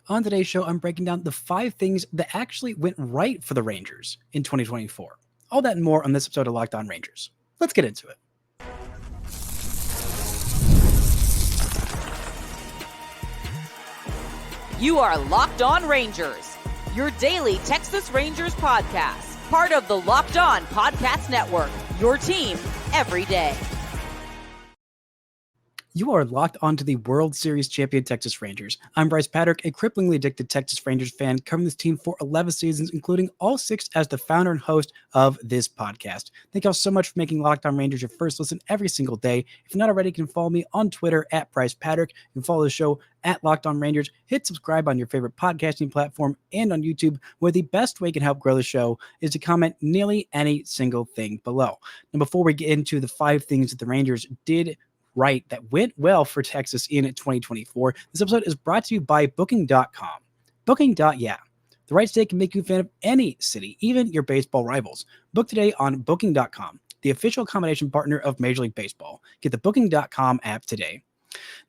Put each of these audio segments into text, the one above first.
On today's show, I'm breaking down the 5 things that actually went right for the Rangers in 2024. All that and more on this episode of Locked On Rangers. Let's get into it. You are Locked On Rangers, your daily Texas Rangers podcast, part of the Locked On Podcast Network, your team every day. You are locked onto the World Series champion Texas Rangers. I'm Bryce Patrick, a cripplingly addicted Texas Rangers fan covering this team for 11 seasons, including all 6 as the founder and host of this podcast. Thank y'all so much for making Locked On Rangers your first listen every single day. If you're not already, you can follow me on Twitter at Bryce Patrick. You can follow the show at Locked On Rangers. Hit subscribe on your favorite podcasting platform and on YouTube, where the best way you can help grow the show is to comment nearly any single thing below. Now, before we get into the 5 things that the Rangers did right that went well for Texas in 2024. This episode is brought to you by Booking.com. Booking.yeah. The right stay can make you a fan of any city, even your baseball rivals. Book today on Booking.com, the official accommodation partner of Major League Baseball. Get the Booking.com app today.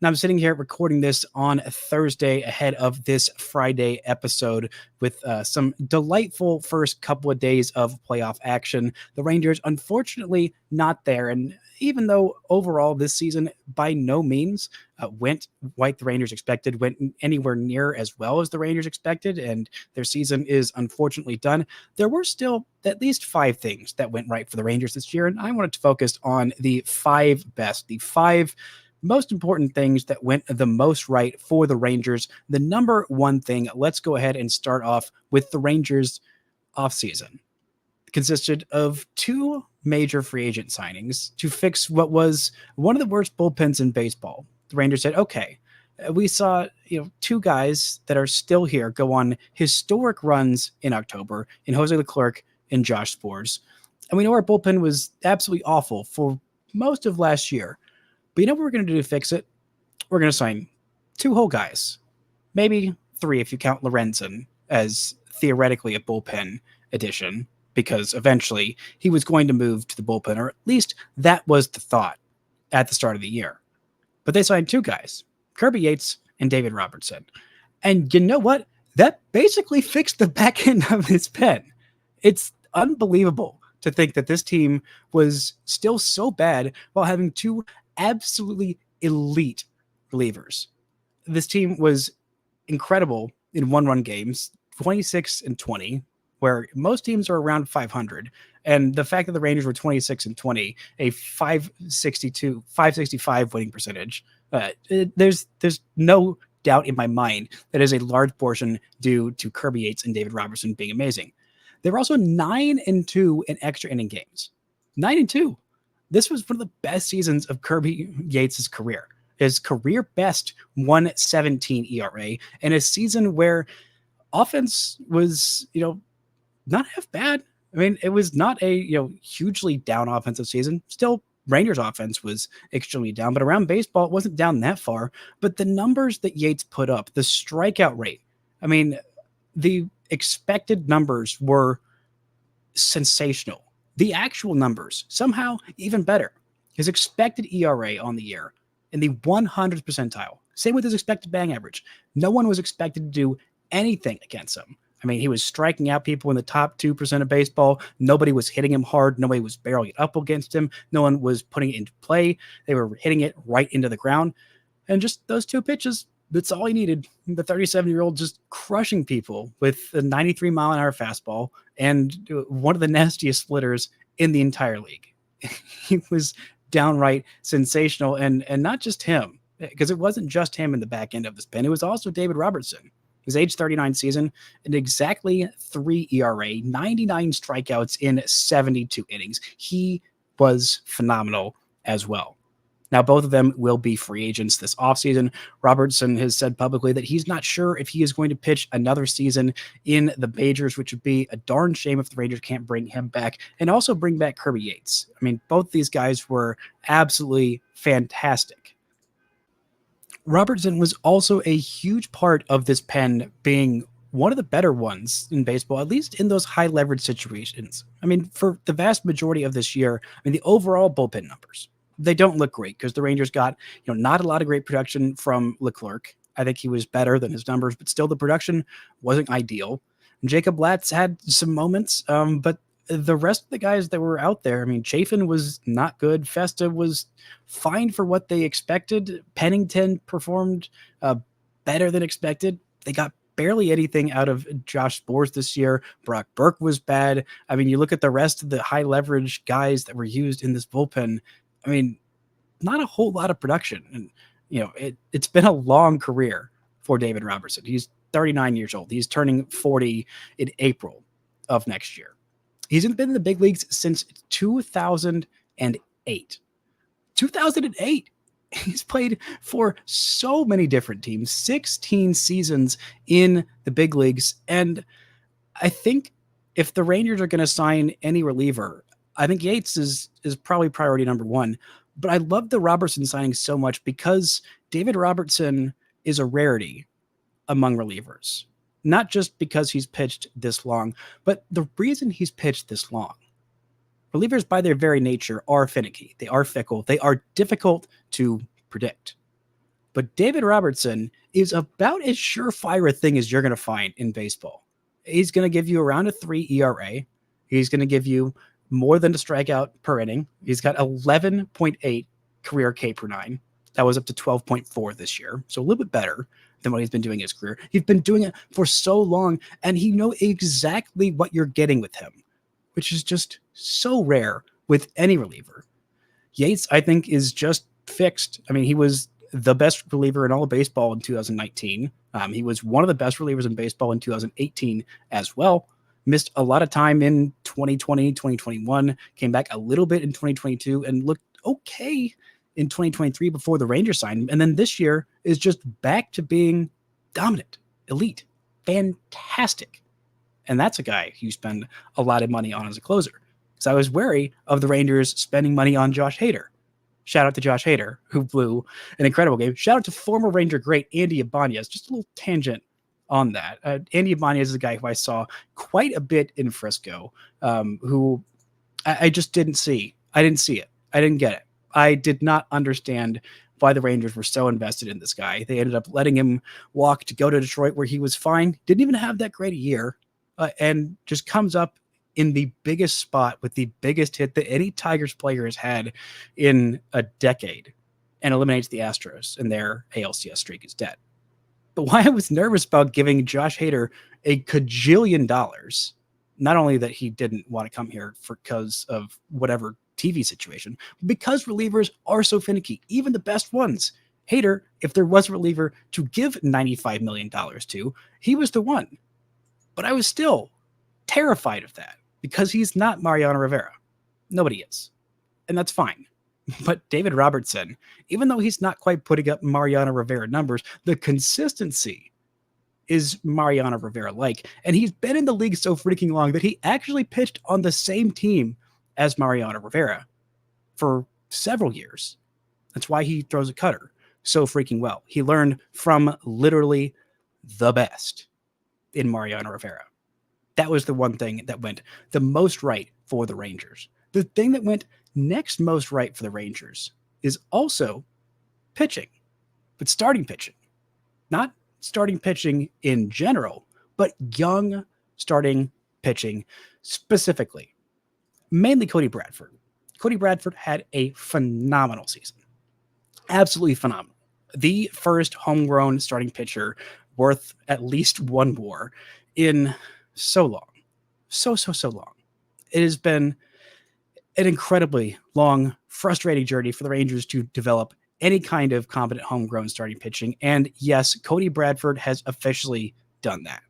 Now I'm sitting here recording this on Thursday ahead of this Friday episode with some delightful first couple of days of playoff action. The Rangers, unfortunately, not there. And even though overall this season by no means went like the Rangers expected, went anywhere near as well as the Rangers expected, and their season is unfortunately done, there were still at least 5 things that went right for the Rangers this year. And I wanted to focus on the 5 best, the 5 most important things that went the most right for the Rangers. The number one thing, let's go ahead and start off with the Rangers offseason. It consisted of 2 major free agent signings to fix what was one of the worst bullpens in baseball. The Rangers said, okay, we saw 2 guys that are still here go on historic runs in October in Jose Leclerc and Josh Sborz. And we know our bullpen was absolutely awful for most of last year. But you know what we're going to do to fix it? We're going to sign 2 whole guys. Maybe 3 if you count Lorenzen as theoretically a bullpen addition, because eventually he was going to move to the bullpen, or at least that was the thought at the start of the year. But they signed 2 guys, Kirby Yates and David Robertson. And you know what? That basically fixed the back end of his pen. It's unbelievable to think that this team was still so bad while having 2 absolutely elite relievers. This team was incredible in one-run games, 26-20, where most teams are around 500. And the fact that the Rangers were 26-20, a 565 winning percentage, there's no doubt in my mind that is a large portion due to Kirby Yates and David Robertson being amazing. They were also 9-2 in extra inning games. 9-2. This was one of the best seasons of Kirby Yates' career. His career best 1.17 ERA, and a season where offense was, not half bad. I mean, it was not a, hugely down offensive season. Still, Rangers offense was extremely down, but around baseball, it wasn't down that far. But the numbers that Yates put up, the strikeout rate, I mean, the expected numbers were sensational. The actual numbers, somehow even better. His expected ERA on the year in the 100th percentile. Same with his expected batting average. No one was expected to do anything against him. I mean, he was striking out people in the top 2% of baseball. Nobody was hitting him hard. Nobody was barreling it up against him. No one was putting it into play. They were hitting it right into the ground. And just those 2 pitches, that's all he needed. The 37-year-old just crushing people with a 93-mile-an-hour fastball and one of the nastiest splitters in the entire league. He was downright sensational, and not just him, because it wasn't just him in the back end of this pen. It was also David Robertson. His age 39 season, and exactly 3 ERA, 99 strikeouts in 72 innings. He was phenomenal as well. Now, both of them will be free agents this offseason. Robertson has said publicly that he's not sure if he is going to pitch another season in the majors, which would be a darn shame if the Rangers can't bring him back and also bring back Kirby Yates. I mean, both these guys were absolutely fantastic. Robertson was also a huge part of this pen being one of the better ones in baseball, at least in those high leverage situations. I mean, for the vast majority of this year, the overall bullpen numbers, they don't look great because the Rangers got, not a lot of great production from Leclerc. I think he was better than his numbers, but still the production wasn't ideal. Jacob Latz had some moments, but the rest of the guys that were out there, I mean, Chafin was not good. Festa was fine for what they expected. Pennington performed better than expected. They got barely anything out of Josh Spores this year. Brock Burke was bad. I mean, you look at the rest of the high leverage guys that were used in this bullpen. I mean, not a whole lot of production. And, it's been a long career for David Robertson. He's 39 years old. He's turning 40 in April of next year. He's been in the big leagues since 2008. 2008. He's played for so many different teams, 16 seasons in the big leagues. And I think if the Rangers are going to sign any reliever, I think Yates is probably priority number one. But I love the Robertson signing so much because David Robertson is a rarity among relievers. Not just because he's pitched this long, but the reason he's pitched this long. Relievers, by their very nature, are finicky. They are fickle. They are difficult to predict. But David Robertson is about as surefire a thing as you're going to find in baseball. He's going to give you around a 3 ERA. He's going to give you more than a strikeout per inning. He's got 11.8 career K per 9. That was up to 12.4 this year. So a little bit better than what he's been doing in his career. He's been doing it for so long, and he knows exactly what you're getting with him, which is just so rare with any reliever. Yates, I think, is just fixed. I mean, he was the best reliever in all of baseball in 2019. He was one of the best relievers in baseball in 2018 as well. Missed a lot of time in 2020, 2021, came back a little bit in 2022 and looked okay in 2023 before the Rangers signed him. And then this year is just back to being dominant, elite, fantastic. And that's a guy you spend a lot of money on as a closer. Because I was wary of the Rangers spending money on Josh Hader. Shout out to Josh Hader, who blew an incredible game. Shout out to former Ranger great Andy Ibanez. Just a little tangent on that. Andy Ibanez is a guy who I saw quite a bit in Frisco, who I just didn't see. I didn't see it. I didn't get it. I did not understand why the Rangers were so invested in this guy. They ended up letting him walk to go to Detroit, where he was fine. Didn't even have that great a year, and just comes up in the biggest spot with the biggest hit that any Tigers player has had in a decade and eliminates the Astros, and their ALCS streak is dead. But why I was nervous about giving Josh Hader a cajillion dollars, not only that he didn't want to come here because of whatever TV situation, because relievers are so finicky, even the best ones. Hader, if there was a reliever to give $95 million to, he was the one. But I was still terrified of that because he's not Mariano Rivera. Nobody is. And that's fine. But David Robertson, even though he's not quite putting up Mariano Rivera numbers, the consistency is Mariano Rivera-like. And he's been in the league so freaking long that he actually pitched on the same team as Mariano Rivera for several years. That's why he throws a cutter so freaking well. He learned from literally the best in Mariano Rivera. That was the one thing that went the most right for the Rangers. The thing that went next most right for the Rangers is also pitching, but starting pitching. Not starting pitching in general, but young starting pitching specifically. Mainly Cody Bradford. Cody Bradford had a phenomenal season. Absolutely phenomenal. The first homegrown starting pitcher worth at least one WAR in so long. So long. It has been an incredibly long, frustrating journey for the Rangers to develop any kind of competent homegrown starting pitching. And yes, Cody Bradford has officially done that.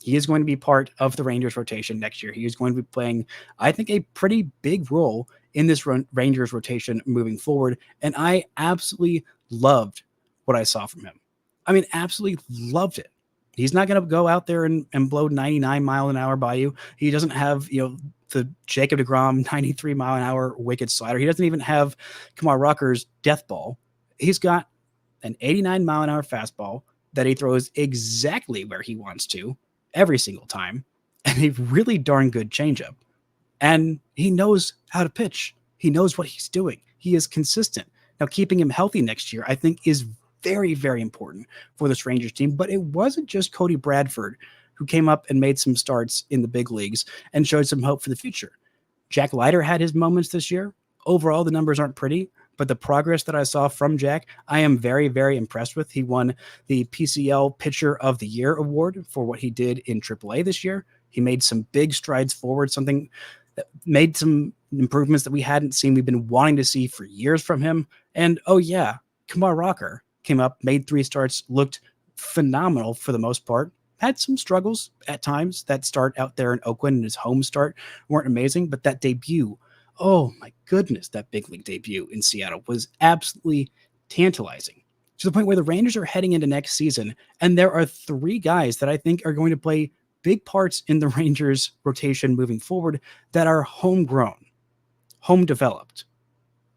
He is going to be part of the Rangers rotation next year. He is going to be playing, I think, a pretty big role in this Rangers rotation moving forward. And I absolutely loved what I saw from him. I mean, absolutely loved it. He's not going to go out there and blow 99 mile an hour by you. He doesn't have, the Jacob deGrom 93 mile an hour wicked slider. He doesn't even have Kumar Rocker's death ball. He's got an 89 mile an hour fastball that he throws exactly where he wants to every single time, and a really darn good changeup. And he knows how to pitch. He knows what he's doing. He is consistent. Now, keeping him healthy next year, I think, is very, very important for this Rangers team. But it wasn't just Cody Bradford who came up and made some starts in the big leagues and showed some hope for the future. Jack Leiter had his moments this year. Overall, the numbers aren't pretty, but the progress that I saw from Jack, I am very, very impressed with. He won the PCL Pitcher of the Year award for what he did in AAA this year. He made some big strides forward, something that made some improvements that we hadn't seen. We've been wanting to see for years from him. And oh yeah, Kumar Rocker came up, made 3 starts, looked phenomenal for the most part. Had some struggles at times. That start out there in Oakland and his home start weren't amazing, but that debut, oh my goodness, that big league debut in Seattle was absolutely tantalizing, to the point where the Rangers are heading into next season, and there are 3 guys that I think are going to play big parts in the Rangers rotation moving forward that are homegrown, home developed,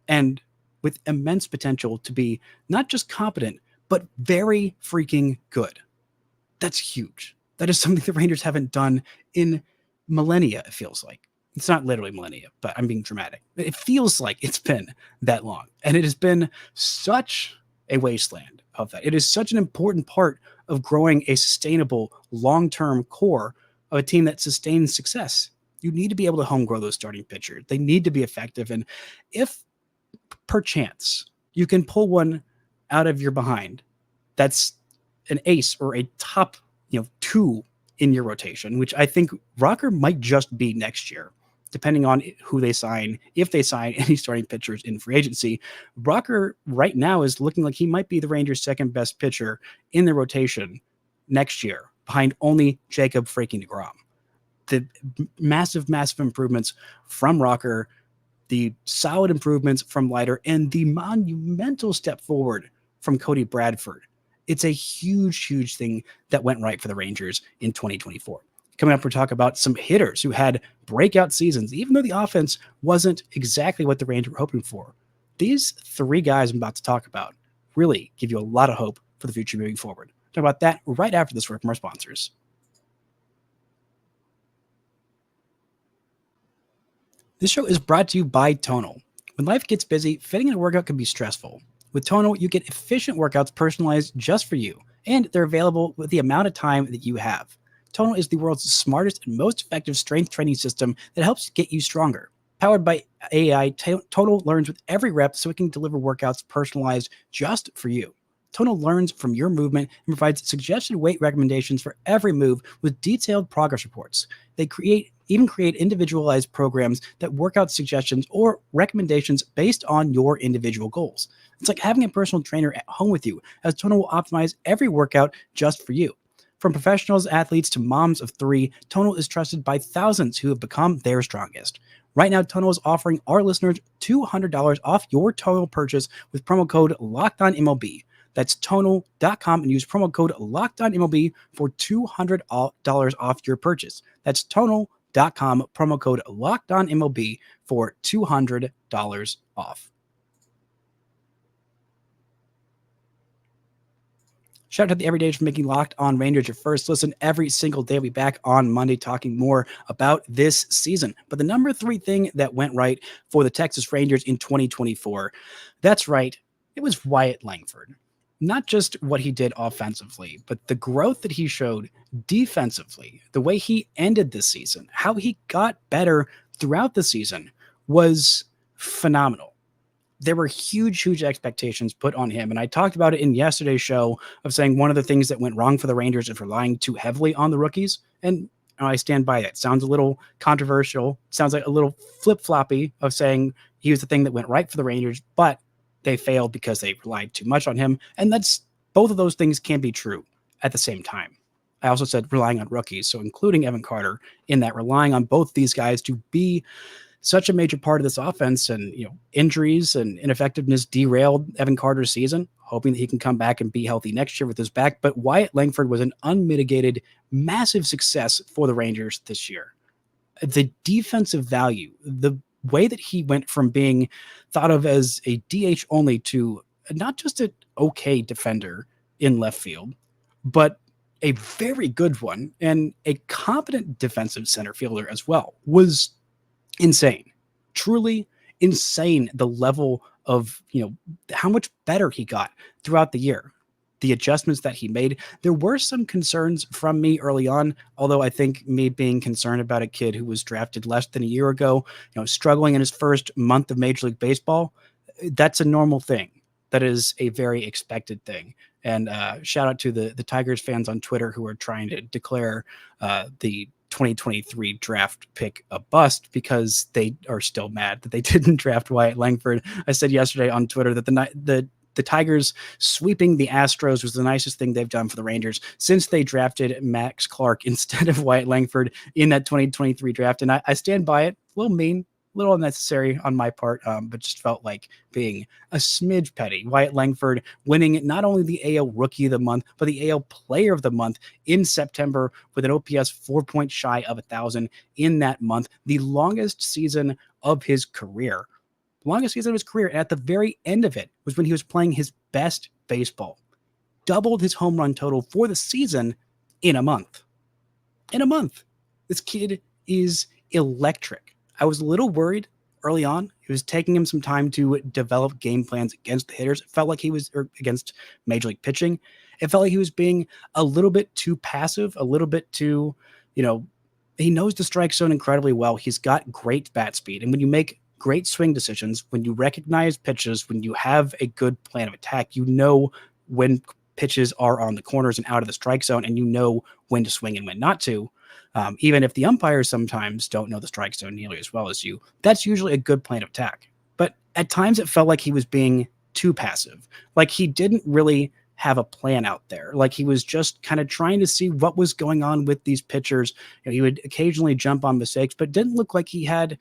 and with immense potential to be not just competent, but very freaking good. That's huge. That is something the Rangers haven't done in millennia, it feels like. It's not literally millennia, but I'm being dramatic. It feels like it's been that long. And it has been such a wasteland of that. It is such an important part of growing a sustainable long-term core of a team that sustains success. You need to be able to home grow those starting pitchers. They need to be effective. And if perchance you can pull one out of your behind that's an ace or a top 2 in your rotation, which I think Rocker might just be next year, depending on who they sign, if they sign any starting pitchers in free agency. Rocker right now is looking like he might be the Rangers' second best pitcher in the rotation next year, behind only Jacob freaking deGrom. The massive, massive improvements from Rocker, the solid improvements from Leiter, and the monumental step forward from Cody Bradford. It's a huge, huge thing that went right for the Rangers in 2024. Coming up, we'll talk about some hitters who had breakout seasons, even though the offense wasn't exactly what the Rangers were hoping for. These 3 guys I'm about to talk about really give you a lot of hope for the future moving forward. Talk about that right after this word from our sponsors. This show is brought to you by TonaI. When life gets busy, fitting in a workout can be stressful. With TonaI, you get efficient workouts personalized just for you, and they're available with the amount of time that you have. TonaI is the world's smartest and most effective strength training system that helps get you stronger. Powered by AI, TonaI learns with every rep so it can deliver workouts personalized just for you. TonaI learns from your movement and provides suggested weight recommendations for every move with detailed progress reports. They even create individualized programs that work out suggestions or recommendations based on your individual goals. It's like having a personal trainer at home with you, as TonaI will optimize every workout just for you. From professionals, athletes, to moms of 3, TonaI is trusted by thousands who have become their strongest. Right now, TonaI is offering our listeners $200 off your TonaI purchase with promo code LOCKEDONMLB. That's TonaI.com and use promo code LOCKEDONMLB for $200 off your purchase. That's TonaI.com, promo code LOCKEDONMLB for $200 off. Shout out to the Everydays for making Locked On Rangers your first listen every single day. We'll be back on Monday talking more about this season. But the number 3 thing that went right for the Texas Rangers in 2024, that's right, it was Wyatt Langford. Not just what he did offensively, but the growth that he showed defensively, the way he ended this season, how he got better throughout the season was phenomenal. There were huge, huge expectations put on him. And I talked about it in yesterday's show of saying one of the things that went wrong for the Rangers is relying too heavily on the rookies. And I stand by that. Sounds a little controversial. Sounds like a little flip-floppy of saying he was the thing that went right for the Rangers, but they failed because they relied too much on him. And that's both of those things can be true at the same time. I also said relying on rookies, so including Evan Carter in that, relying on both these guys to be such a major part of this offense, and injuries and ineffectiveness derailed Evan Carter's season, hoping that he can come back and be healthy next year with his back. But Wyatt Langford was an unmitigated, massive success for the Rangers this year. The defensive value, the way that he went from being thought of as a DH only to not just an okay defender in left field, but a very good one and a competent defensive center fielder as well, was insane. Truly insane, the level of, how much better he got throughout the year. The adjustments that he made. There were some concerns from me early on, although I think me being concerned about a kid who was drafted less than a year ago, struggling in his first month of Major League Baseball, that's a normal thing. That is a very expected thing. And shout out to the Tigers fans on Twitter who are trying to declare the 2023 draft pick a bust because they are still mad that they didn't draft Wyatt Langford. I said yesterday on Twitter that the Tigers sweeping the Astros was the nicest thing they've done for the Rangers since they drafted Max Clark instead of Wyatt Langford in that 2023 draft. And I stand by it. A little mean, a little unnecessary on my part, but just felt like being a smidge petty. Wyatt Langford winning not only the AL Rookie of the Month, but the AL Player of the Month in September with an OPS 4 points shy of 1,000 in that month, the longest season of his career. Longest season of his career, and at the very end of it was when he was playing his best baseball. Doubled his home run total for the season in a month. In a month. This kid is electric. I was a little worried early on. It was taking him some time to develop game plans against the hitters. It felt like he was against Major League pitching. It felt like he was being a little bit too passive, a little bit too, he knows the strike zone incredibly well. He's got great bat speed. And when you make great swing decisions, when you recognize pitches, when you have a good plan of attack, you know when pitches are on the corners and out of the strike zone, and you know when to swing and when not to. Even if the umpires sometimes don't know the strike zone nearly as well as you, that's usually a good plan of attack. But at times it felt like he was being too passive, like he didn't really have a plan out there. Like he was just kind of trying to see what was going on with these pitchers. He would occasionally jump on mistakes, but didn't look like he had,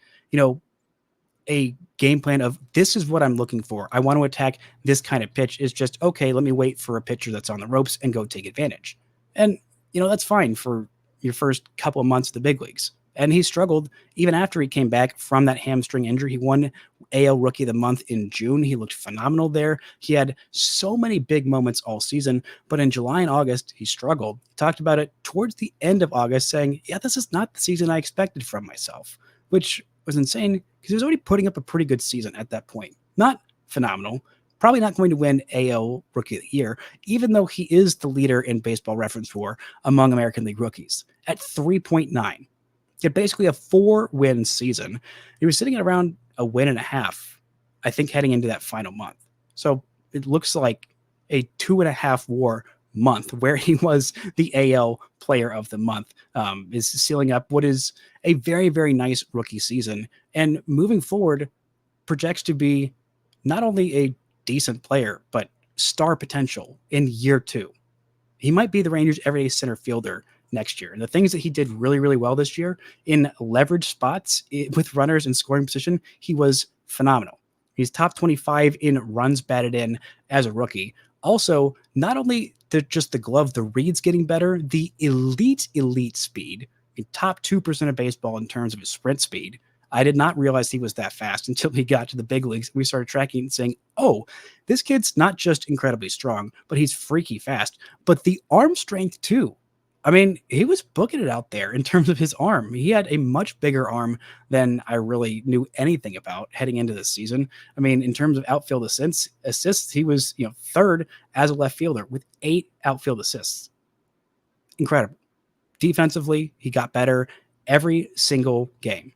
a game plan of this is what I'm looking for. I want to attack this kind of pitch. Is just, okay, let me wait for a pitcher that's on the ropes and go take advantage. And, that's fine for your first couple of months of the big leagues. And he struggled even after he came back from that hamstring injury. He won AL Rookie of the Month in June. He looked phenomenal there. He had so many big moments all season, but in July and August, he struggled. He talked about it towards the end of August, saying, yeah, this is not the season I expected from myself, which was insane because he was already putting up a pretty good season at that point. Not phenomenal, probably not going to win AL Rookie of the Year, even though he is the leader in Baseball Reference WAR among American League rookies at 3.9. He had basically a 4-win season. He was sitting at around a win and a half, I think, heading into that final month. So it looks like a 2.5 WAR month where he was the AL Player of the Month, is sealing up what is a very, very nice rookie season, and moving forward projects to be not only a decent player, but star potential in year 2. He might be the Rangers' everyday center fielder next year. And the things that he did really, really well this year in leverage spots with runners in scoring position, he was phenomenal. He's top 25 in runs batted in as a rookie. Also, not only just the glove, the read's getting better, the elite speed, top 2% of baseball in terms of his sprint speed. I did not realize he was that fast until he got to the big leagues. We started tracking and saying, oh, this kid's not just incredibly strong, but he's freaky fast. But the arm strength too. I mean, he was booking it out there in terms of his arm. He had a much bigger arm than I really knew anything about heading into this season. I mean, in terms of outfield assists, he was, third as a left fielder with 8 outfield assists. Incredible. Defensively, he got better every single game.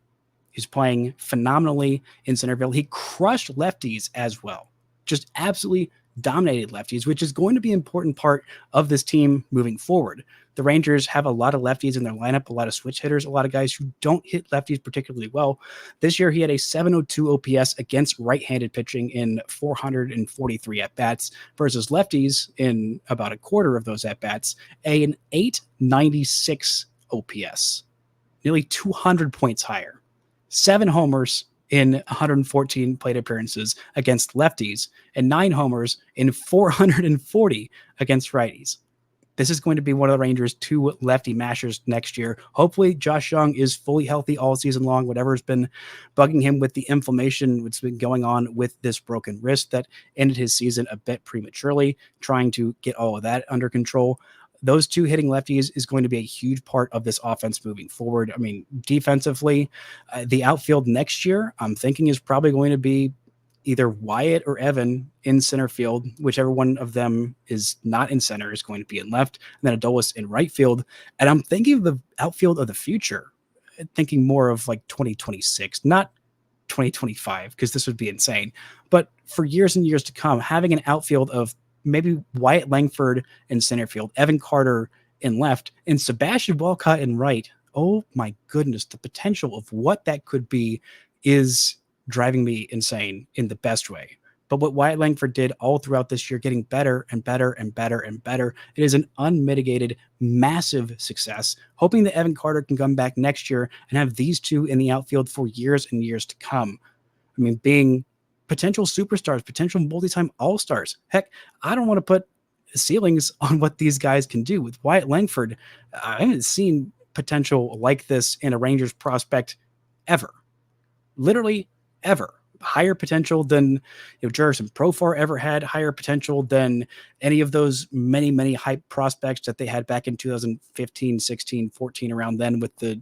He's playing phenomenally in center field. He crushed lefties as well. Just absolutely dominated lefties, which is going to be an important part of this team moving forward. The Rangers have a lot of lefties in their lineup, a lot of switch hitters, a lot of guys who don't hit lefties particularly well. This year, he had a 702 OPS against right-handed pitching in 443 at-bats versus lefties in about a quarter of those at-bats, an 896 OPS, nearly 200 points higher. 7 homers in 114 plate appearances against lefties and 9 homers in 440 against righties. This is going to be one of the Rangers' 2 lefty mashers next year. Hopefully, Josh Young is fully healthy all season long. Whatever's been bugging him with the inflammation, what's been going on with this broken wrist that ended his season a bit prematurely, trying to get all of that under control. Those 2 hitting lefties is going to be a huge part of this offense moving forward. I mean, defensively, the outfield next year, I'm thinking is probably going to be either Wyatt or Evan in center field, whichever one of them is not in center is going to be in left, and then Adolis in right field. And I'm thinking of the outfield of the future, thinking more of like 2026, not 2025, because this would be insane. But for years and years to come, having an outfield of maybe Wyatt Langford in center field, Evan Carter in left, and Sebastian Walcott in right. Oh my goodness, the potential of what that could be is driving me insane in the best way. But what Wyatt Langford did all throughout this year, getting better and better and better and better, it is an unmitigated, massive success. Hoping that Evan Carter can come back next year and have these two in the outfield for years and years to come. I mean, being potential superstars, potential multi-time all-stars. Heck, I don't want to put ceilings on what these guys can do. With Wyatt Langford, I haven't seen potential like this in a Rangers prospect ever. Literally ever. Higher potential than Jurickson Profar ever had, higher potential than any of those many hype prospects that they had back in 2015, 16, 14, around then, with the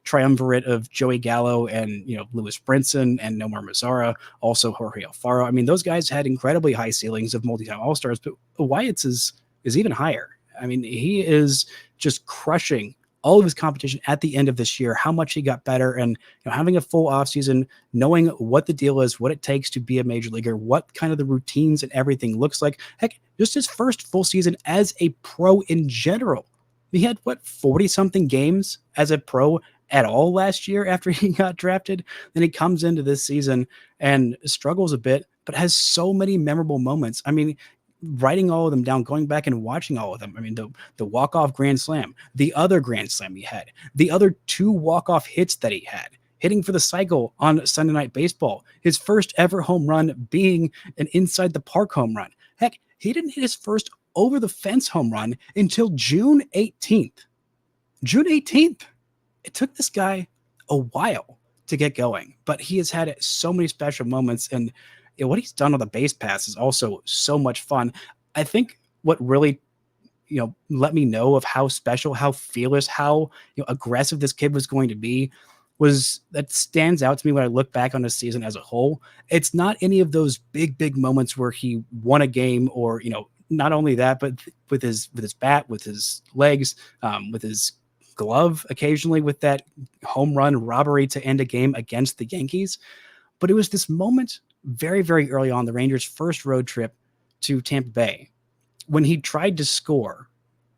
triumvirate of Joey Gallo and Lewis Brinson and Nomar Mazara, also Jorge Alfaro. I mean, those guys had incredibly high ceilings of multi-time all-stars, but Wyatt's is even higher. I mean, he is just crushing all of his competition at the end of this year, how much he got better, and having a full offseason, knowing what the deal is, what it takes to be a major leaguer, what kind of the routines and everything looks like. Heck, just his first full season as a pro in general. He had 40-something games as a pro at all last year after he got drafted. Then he comes into this season and struggles a bit, but has so many memorable moments. I mean, writing all of them down, going back and watching all of them. I mean, the walk-off grand slam, the other grand slam he had, the other 2 walk-off hits that he had, hitting for the cycle on Sunday Night Baseball, his first ever home run being an inside the park home run. Heck, he didn't hit his first over the fence home run until June 18th. June 18th. It took this guy a while to get going, but he has had so many special moments, and what he's done on the base pass is also so much fun. I think what really, let me know of how special, how fearless, how aggressive this kid was going to be was that stands out to me when I look back on the season as a whole. It's not any of those big moments where he won a game or, not only that, but with his bat, with his legs, with his glove, occasionally with that home run robbery to end a game against the Yankees. But it was this moment very early on, the Rangers' first road trip to Tampa Bay, when he tried to score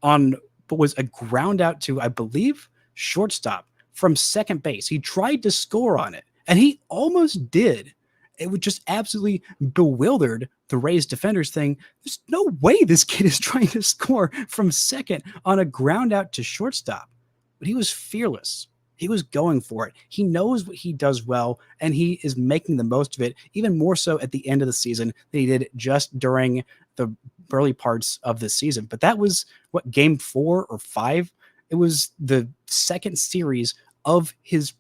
on what was a ground out to, I believe, shortstop from second base. He tried to score on it, and he almost did. It would just absolutely bewildered the Rays defenders, saying, there's no way this kid is trying to score from second on a ground out to shortstop. But he was fearless. He was going for it. He knows what he does well, and he is making the most of it, even more so at the end of the season than he did just during the early parts of the season. But that was, game 4 or 5? It was the second series of his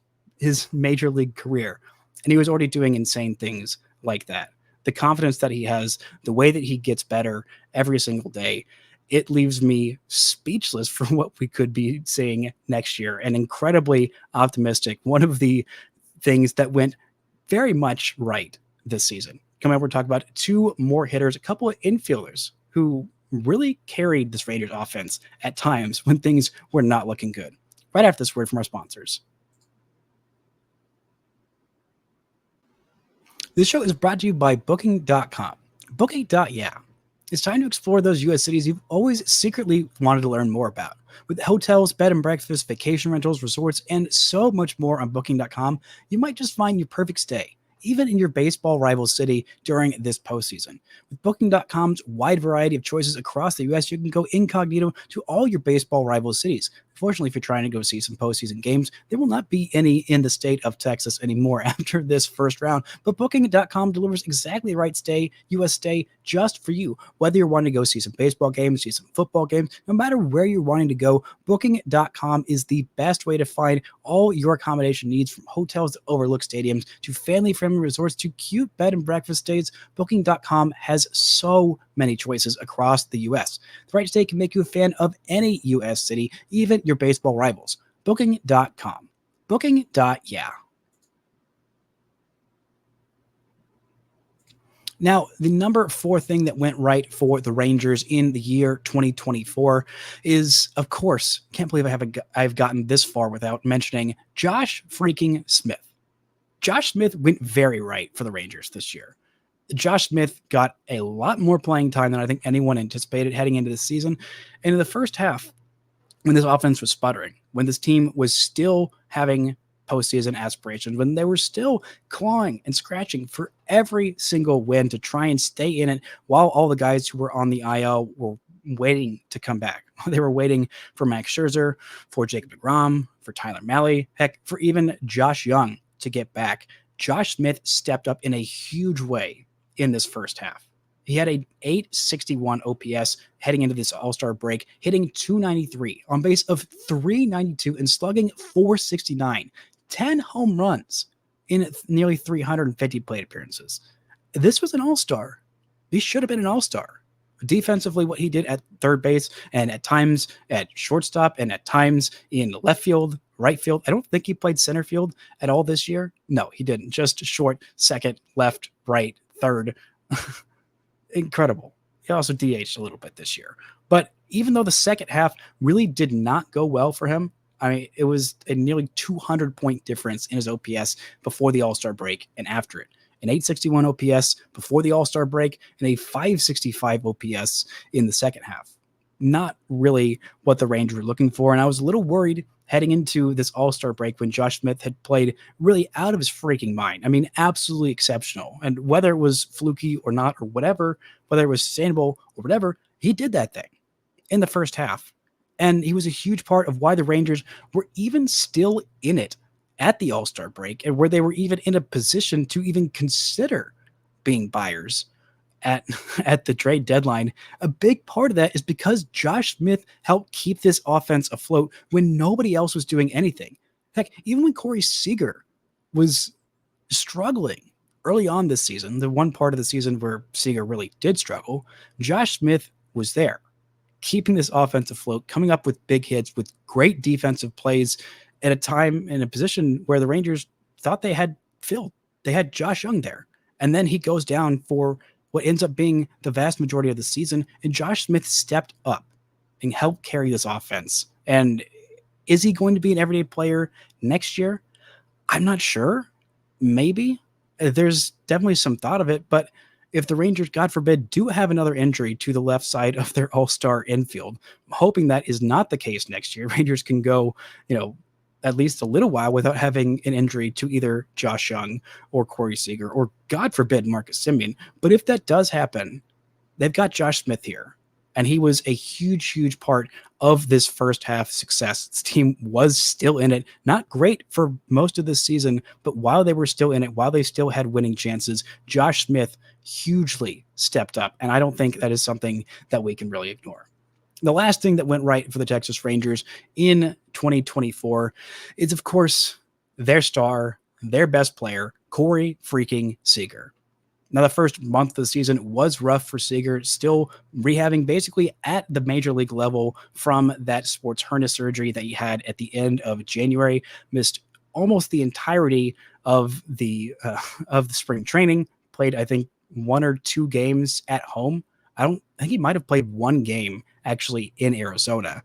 major league career, and he was already doing insane things like that. The confidence that he has, the way that he gets better every single day, it leaves me speechless for what we could be seeing next year, and incredibly optimistic. One of the things that went very much right this season. Coming up, we're talking about 2 more hitters, a couple of infielders who really carried this Rangers offense at times when things were not looking good. Right after this word from our sponsors. This show is brought to you by Booking.com. Booking.yeah. It's time to explore those U.S. cities you've always secretly wanted to learn more about. With hotels, bed and breakfast, vacation rentals, resorts, and so much more on Booking.com, you might just find your perfect stay, even in your baseball rival city during this postseason. With Booking.com's wide variety of choices across the U.S., you can go incognito to all your baseball rival cities. Unfortunately, if you're trying to go see some postseason games, there will not be any in the state of Texas anymore after this first round. But Booking.com delivers exactly the right stay, U.S. stay, just for you. Whether you're wanting to go see some baseball games, see some football games, no matter where you're wanting to go, Booking.com is the best way to find all your accommodation needs, from hotels to overlook stadiums to family-friendly resorts to cute bed and breakfast stays. Booking.com has so many choices across the U.S. The right stay can make you a fan of any U.S. city, even your baseball rivals. Booking.com. Booking.yeah. Now, the number 4 thing that went right for the Rangers in the year 2024 is, of course, can't believe I've gotten this far without mentioning Josh freaking Smith. Josh Smith went very right for the Rangers this year. Josh Smith got a lot more playing time than I think anyone anticipated heading into the season. And in the first half, when this offense was sputtering, when this team was still having postseason aspirations, when they were still clawing and scratching for every single win to try and stay in it, while all the guys who were on the IL were waiting to come back. They were waiting for Max Scherzer, for Jacob deGrom, for Tyler Mahle, heck, for even Josh Young to get back. Josh Smith stepped up in a huge way in this first half. He had a 861 OPS heading into this All-Star break, hitting 293 on base of 392 and slugging 469, 10 home runs in nearly 350 plate appearances. This was an All-Star. He should have been an All-Star. Defensively, what he did at third base and at times at shortstop and at times in left field, right field. I don't think he played center field at all this year. No, he didn't. Just short, second, left, right, third. Incredible. He also DH'd a little bit this year. But even though the second half really did not go well for him, I mean, it was a nearly 200-point difference in his OPS before the All-Star break and after it. An 861 OPS before the All-Star break and a 565 OPS in the second half. Not really what the Rangers were looking for, and I was a little worried heading into this All-Star break when Josh Smith had played really out of his freaking mind. I mean, absolutely exceptional. And whether it was fluky or not or whatever, whether it was sustainable or whatever, he did that thing in the first half. And he was a huge part of why the Rangers were even still in it at the All-Star break and where they were even in a position to even consider being buyers at the trade deadline. A big part of that is because Josh Smith helped keep this offense afloat when nobody else was doing anything. Heck, even when Corey Seager was struggling early on this season, the one part of the season where Seager really did struggle, Josh Smith was there, keeping this offense afloat, coming up with big hits, with great defensive plays at a time in a position where the Rangers thought they had filled. They had Josh Young there. And then he goes down for what ends up being the vast majority of the season, and Josh Smith stepped up and helped carry this offense. And is he going to be an everyday player next year? I'm not sure. Maybe. There's definitely some thought of it, but if the Rangers, God forbid, do have another injury to the left side of their all-star infield, I'm hoping that is not the case next year. Rangers can go, at least a little while without having an injury to either Josh Young or Corey Seager or, God forbid, Marcus Semien. But if that does happen, they've got Josh Smith here. And he was a huge, huge part of this first half success. This team was still in it. Not great for most of the season, but while they were still in it, while they still had winning chances, Josh Smith hugely stepped up. And I don't think that is something that we can really ignore. The last thing that went right for the Texas Rangers in 2024 is, of course, their star, their best player, Corey freaking Seager. Now, the first month of the season was rough for Seager, still rehabbing basically at the major league level from that sports hernia surgery that he had at the end of January. Missed almost the entirety of the spring training. Played, I think, 1 or 2 games at home. I think he might have played 1 game actually in Arizona,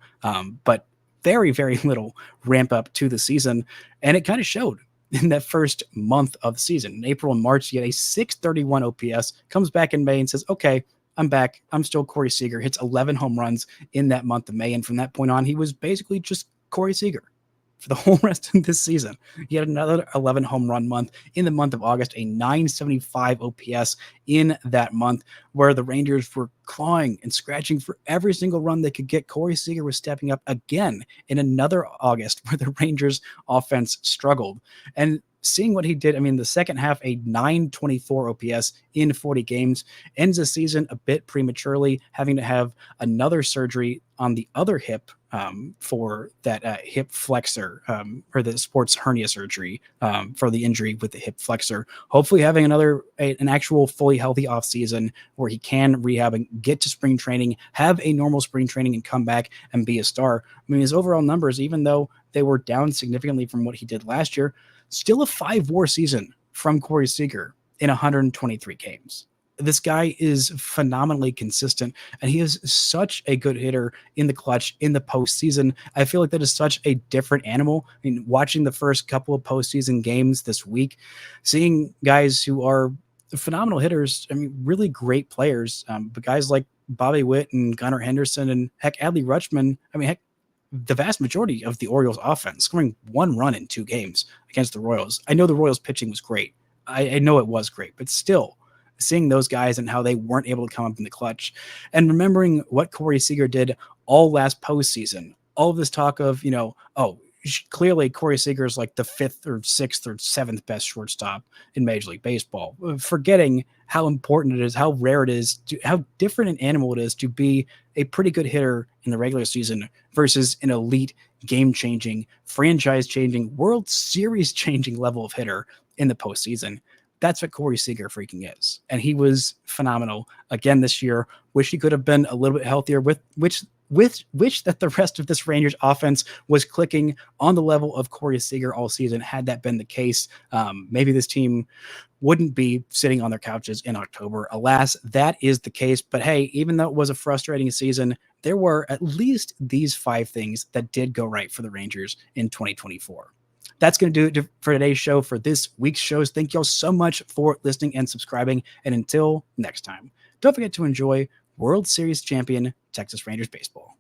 but very, very little ramp up to the season. And it kind of showed in that first month of the season. In April and March, he had a 631 OPS, comes back in May and says, okay, I'm back. I'm still Corey Seager. Hits 11 home runs in that month of May. And from that point on, he was basically just Corey Seager for the whole rest of this season. He had another 11 home run month in the month of August, a 975 OPS in that month, where the Rangers were clawing and scratching for every single run they could get. Corey Seager was stepping up again in another August where the Rangers offense struggled. And seeing what he did, I mean, the second half, a 924 OPS in 40 games, ends the season a bit prematurely, having to have another surgery on the other hip for that hip flexor, or the sports hernia surgery for the injury with the hip flexor. Hopefully having an actual fully healthy offseason where he can rehab and get to spring training, have a normal spring training and come back and be a star. I mean, his overall numbers, even though they were down significantly from what he did last year, still a 5 WAR season from Corey Seager in 123 games. This guy is phenomenally consistent, and he is such a good hitter in the clutch in the postseason. I feel like that is such a different animal. I mean, watching the first couple of postseason games this week, seeing guys who are phenomenal hitters, I mean, really great players, but guys like Bobby Witt and Gunnar Henderson and heck, Adley Rutschman. I mean, heck, the vast majority of the Orioles offense, scoring 1 run in 2 games against the Royals. I know the Royals pitching was great. I know it was great, but still seeing those guys and how they weren't able to come up in the clutch, and remembering what Corey Seager did all last postseason, all of this talk of, clearly Corey Seager is like the 5th or 6th or 7th best shortstop in Major League Baseball, forgetting how important it is, how rare it is, how different an animal it is to be a pretty good hitter in the regular season versus an elite, game-changing, franchise-changing, World Series-changing level of hitter in the postseason. That's what Corey Seager freaking is. And he was phenomenal again this year. Wish he could have been a little bit healthier, with which that the rest of this Rangers offense was clicking on the level of Corey Seager all season. Had that been the case, maybe this team wouldn't be sitting on their couches in October. Alas, that is the case. But hey, even though it was a frustrating season, there were at least these 5 things that did go right for the Rangers in 2024. That's going to do it for today's show, for this week's shows. Thank y'all so much for listening and subscribing. And until next time, don't forget to enjoy World Series champion Texas Rangers baseball.